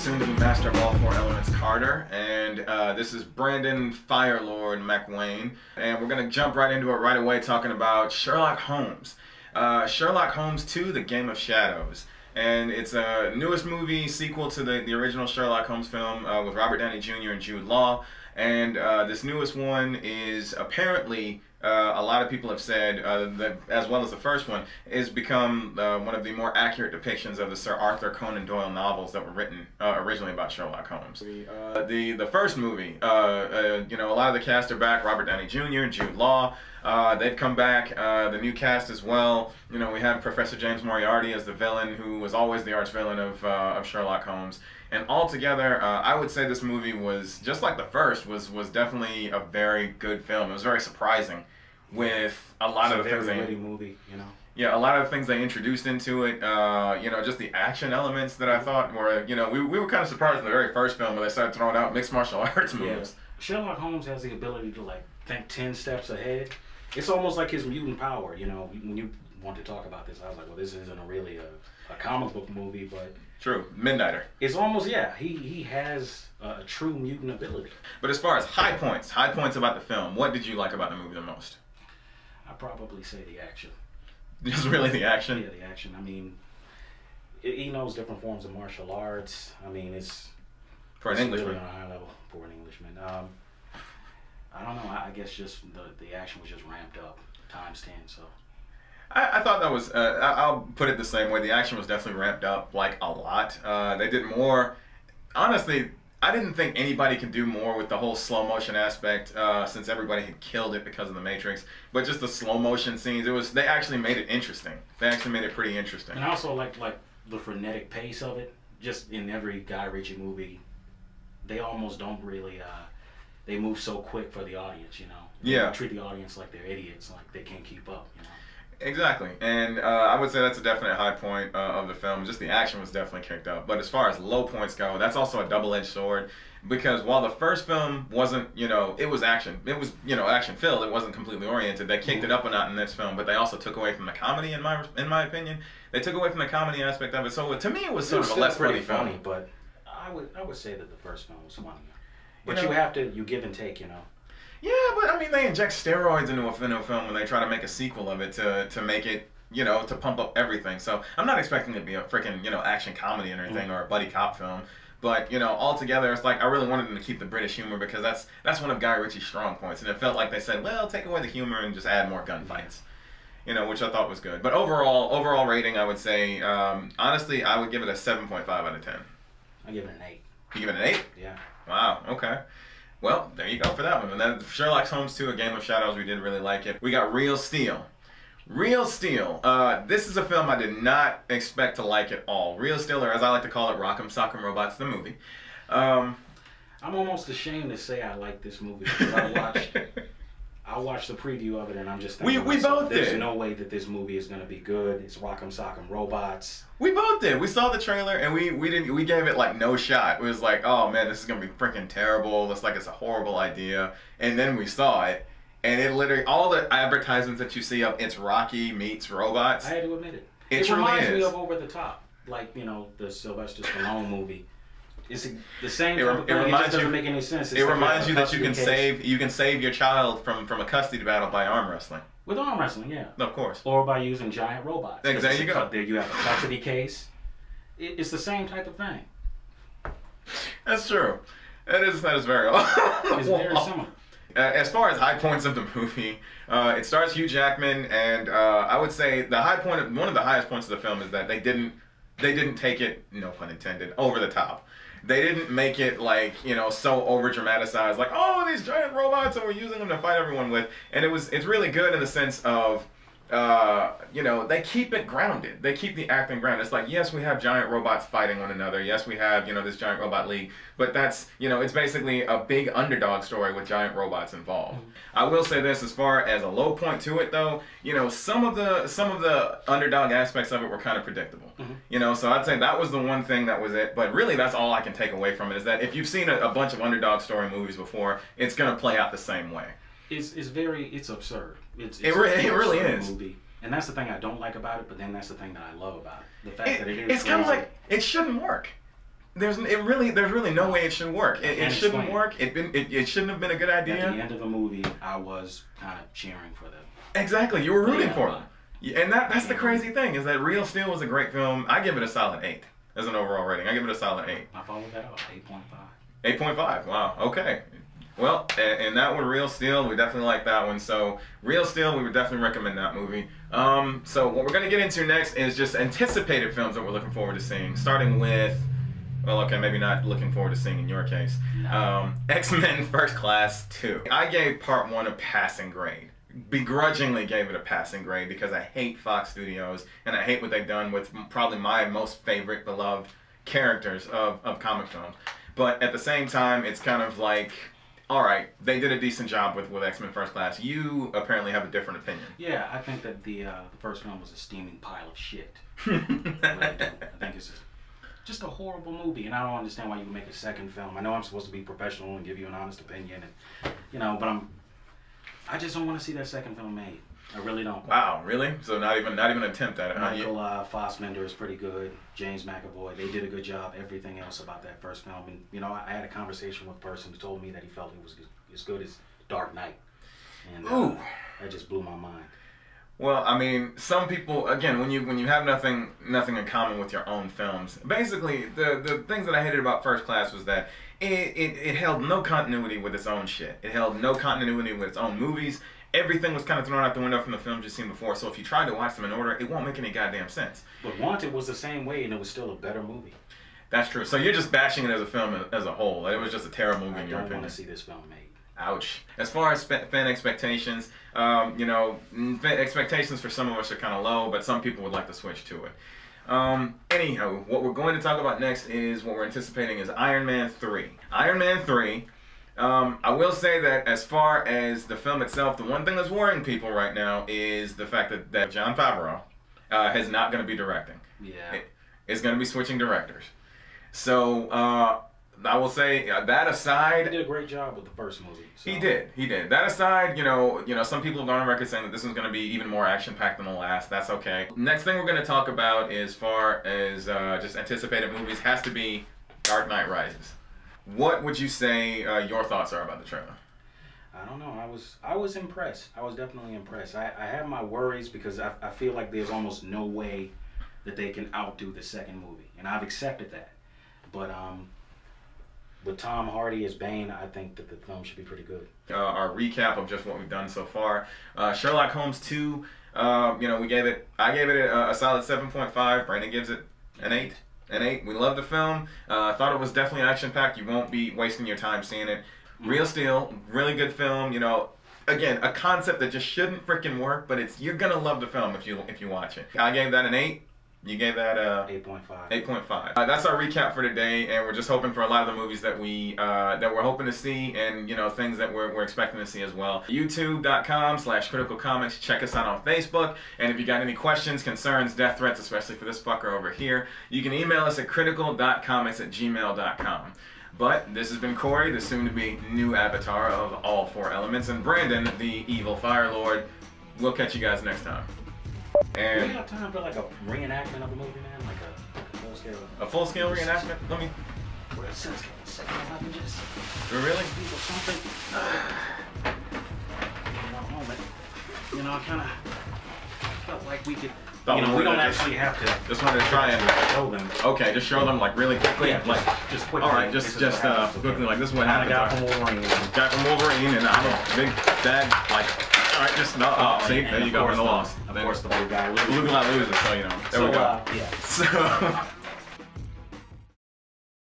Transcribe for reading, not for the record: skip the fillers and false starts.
soon to be master of all four elements, Carter, and this is Brandon Firelord McWayne, and we're going to jump right into it right away talking about Sherlock Holmes. Sherlock Holmes 2, The Game of Shadows. And it's a newest movie sequel to the original Sherlock Holmes film with Robert Downey Jr. and Jude Law. And this newest one is apparently, a lot of people have said, that as well as the first one, is become one of the more accurate depictions of the Sir Arthur Conan Doyle novels that were written originally about Sherlock Holmes. The first movie, you know, a lot of the cast are back. Robert Downey Jr., Jude Law, they've come back. The new cast as well. You know, we have Professor James Moriarty as the villain, who was always the arch villain of Sherlock Holmes. And altogether, I would say this movie was, just like the first, was definitely a very good film. It was very surprising with a lot of the things they... movie, you know? Yeah, a lot of the things they introduced into it, you know, just the action elements that I thought were, you know, we were kind of surprised in the very first film when they started throwing out mixed martial arts moves. Yeah. Sherlock Holmes has the ability to, like, think 10 steps ahead. It's almost like his mutant power, you know? When you want to talk about this, I was like, well, this isn't really a comic book movie, but... True. Midnighter. It's almost, yeah, he has a true mutant ability. But as far as high points about the film, what did you like about the movie the most? I'd probably say the action. Just really the action? Yeah, the action. I mean, he knows different forms of martial arts. I mean, it's... For an Englishman. Really on a high level for an Englishman. I don't know, I guess just the action was just ramped up times 10, so... I thought that was, I'll put it the same way, the action was definitely ramped up, like, a lot. They did more, honestly, I didn't think anybody could do more with the whole slow motion aspect, since everybody had killed it because of the Matrix, but just the slow motion scenes, they actually made it interesting. They actually made it pretty interesting. And also, like the frenetic pace of it, just in every Guy Ritchie movie, they almost don't really, they move so quick for the audience, you know? Yeah. They treat the audience like they're idiots, like they can't keep up, you know? Exactly, and I would say that's a definite high point of the film. Just the action was definitely kicked up. But as far as low points go, that's also a double-edged sword, because while the first film wasn't, you know, it was action. It was, you know, action-filled. It wasn't completely oriented. They kicked it up a notch in this film, but they also took away from the comedy, in my opinion. They took away from the comedy aspect of it. So to me, it was sort of a less funny film. But I would say that the first film was funnier. But you have to, you give and take, you know. Yeah, but I mean, they inject steroids into a film when they try to make a sequel of it to make it, you know, to pump up everything. So I'm not expecting it to be a freaking, you know, action comedy or anything, or a buddy cop film. But, you know, altogether, it's like I really wanted them to keep the British humor, because that's one of Guy Ritchie's strong points. And it felt like they said, well, take away the humor and just add more gunfights. You know, which I thought was good. But overall rating, I would say, honestly, I would give it a 7.5 out of 10. I give it an 8. You give it an 8? Yeah. Wow, okay. Well, there you go for that one. And then Sherlock Holmes 2, A Game of Shadows, we did really like it. We got Real Steel. Real Steel. This is a film I did not expect to like at all. Real Steel, or as I like to call it, Rock'em Sock'em Robots, the movie. I'm almost ashamed to say I like this movie, because I watched the preview of it and I'm just thinking, we both did. There's no way that this movie is going to be good. It's Rock'em Sock'em Robots. We both did. We saw the trailer and we gave it like no shot. It was like, oh man, this is going to be freaking terrible. Looks like it's a horrible idea. And then we saw it, and it literally, all the advertisements that you see of It's Rocky meets robots. I had to admit it. It truly reminds is. Me of Over the Top, like, you know, the Sylvester Stallone movie. It's the same type of thing. It just doesn't make any sense. It reminds you that you can save your child from a custody battle by arm wrestling. With arm wrestling, yeah. Of course. Or by using giant robots. There you go. There you have a custody case. It's the same type of thing. That's true. That is very. It's very similar. As far as high points of the movie, it stars Hugh Jackman, and I would say one of the highest points of the film is that they didn't take it, no pun intended, over the top. They didn't make it like, you know, so over dramatized, like, oh, these giant robots and we're using them to fight everyone with. And it's really good in the sense of, you know, they keep it grounded. They keep the acting grounded. It's like, yes, we have giant robots fighting one another. Yes, we have, you know, this giant robot league. But that's, you know, it's basically a big underdog story with giant robots involved. I will say this, as far as a low point to it, though, you know, some of the underdog aspects of it were kind of predictable. You know, so I'd say that was the one thing that was it. But really, that's all I can take away from it, is that if you've seen a bunch of underdog story movies before, it's going to play out the same way. It's absurd. It really is. Movie. And that's the thing I don't like about it, but then that's the thing that I love about it. The fact that it is it's kind of like, it shouldn't work. there's really no way it should work. It shouldn't work. It shouldn't have been a good idea. At the end of the movie, I was kind of cheering for them. Exactly, you were rooting for them. And that's the crazy thing, is that Real Steel was a great film. I give it a solid 8 as an overall rating. I give it a solid 8. I followed that up, 8.5. 8.5. Wow. Okay. Well, and that one, Real Steel, we definitely like that one. So, Real Steel, we would definitely recommend that movie. So what we're gonna get into next is just anticipated films that we're looking forward to seeing. Starting with, well, okay, maybe not looking forward to seeing in your case. X-Men First Class 2. I gave Part 1 a passing grade. Begrudgingly gave it a passing grade because I hate Fox Studios and I hate what they've done with probably my most favorite beloved characters of comic films. But at the same time, it's kind of like, all right, they did a decent job with X-Men First Class. You apparently have a different opinion. Yeah, I think that the first film was a steaming pile of shit. I really do. I think it's just a horrible movie, and I don't understand why you would make a second film. I know I'm supposed to be professional and give you an honest opinion, and but I just don't want to see that second film made. I really don't. Wow, really? So not even an attempt at it. Michael Fassbender is pretty good. James McAvoy, they did a good job. Everything else about that first film, and I had a conversation with a person who told me that he felt it was as good as Dark Knight, and that just blew my mind. Well, I mean, some people, again, when you have nothing in common with your own films, basically the things that I hated about First Class was that it held no continuity with its own shit. It held no continuity with its own movies. Everything was kind of thrown out the window from the films you've seen before. So if you tried to watch them in order, it won't make any goddamn sense. But Wanted was the same way, and it was still a better movie. That's true. So you're just bashing it as a film as a whole. It was just a terrible movie in your opinion. I don't want to see this film made. Ouch. As far as fan expectations, expectations for some of us are kind of low, but some people would like to switch to it. Anyhow, what we're going to talk about next is what we're anticipating is Iron Man 3. Iron Man 3. I will say that as far as the film itself, the one thing that's worrying people right now is the fact that Jon Favreau is not going to be directing. Yeah. It's going to be switching directors. So, I will say, that aside... He did a great job with the first movie. So. He did. That aside, some people have gone on record saying that this is going to be even more action-packed than the last. That's okay. Next thing we're going to talk about as far as just anticipated movies has to be Dark Knight Rises. What would you say your thoughts are about the trailer? I don't know. I was impressed. I was definitely impressed. I have my worries because I feel like there's almost no way that they can outdo the second movie, and I've accepted that. But with Tom Hardy as Bane, I think that the film should be pretty good. Our recap of just what we've done so far: Sherlock Holmes 2. I gave it a solid 7.5. Brandon gives it an 8. An 8. We love the film. Thought it was definitely action-packed. You won't be wasting your time seeing it. Real Steel, really good film. Again, a concept that just shouldn't freaking work, but you're gonna love the film if you watch it. I gave that an 8. You gave that 8.5. 8.5. That's our recap for today, and we're just hoping for a lot of the movies that we're hoping to see, and things that we're expecting to see as well. YouTube.com/CriticalComics. Check us out on Facebook, and if you got any questions, concerns, death threats, especially for this fucker over here, you can email us at critical.comics@gmail.com. But this has been Corey, the soon-to-be new avatar of all 4 elements, and Brandon, the evil Fire Lord. We'll catch you guys next time. And we have time for like a reenactment of the movie, man, like a full scale. A full scale reenactment? Let me. Where it says second weapon just. Really? People something. Moment. I kind of felt like we could. We don't actually have to. Just wanted to try and show them. Okay, just show them like really quickly. Yeah, just quickly. All right, just quickly. Like this is what happened. Guy from Wolverine. Guy from Wolverine, and I'm a big bad like. All right, just no. Oh, see, there you go. In the loss. Of course, the blue guy loses. Blue guy loses, so there we go. Yeah. So.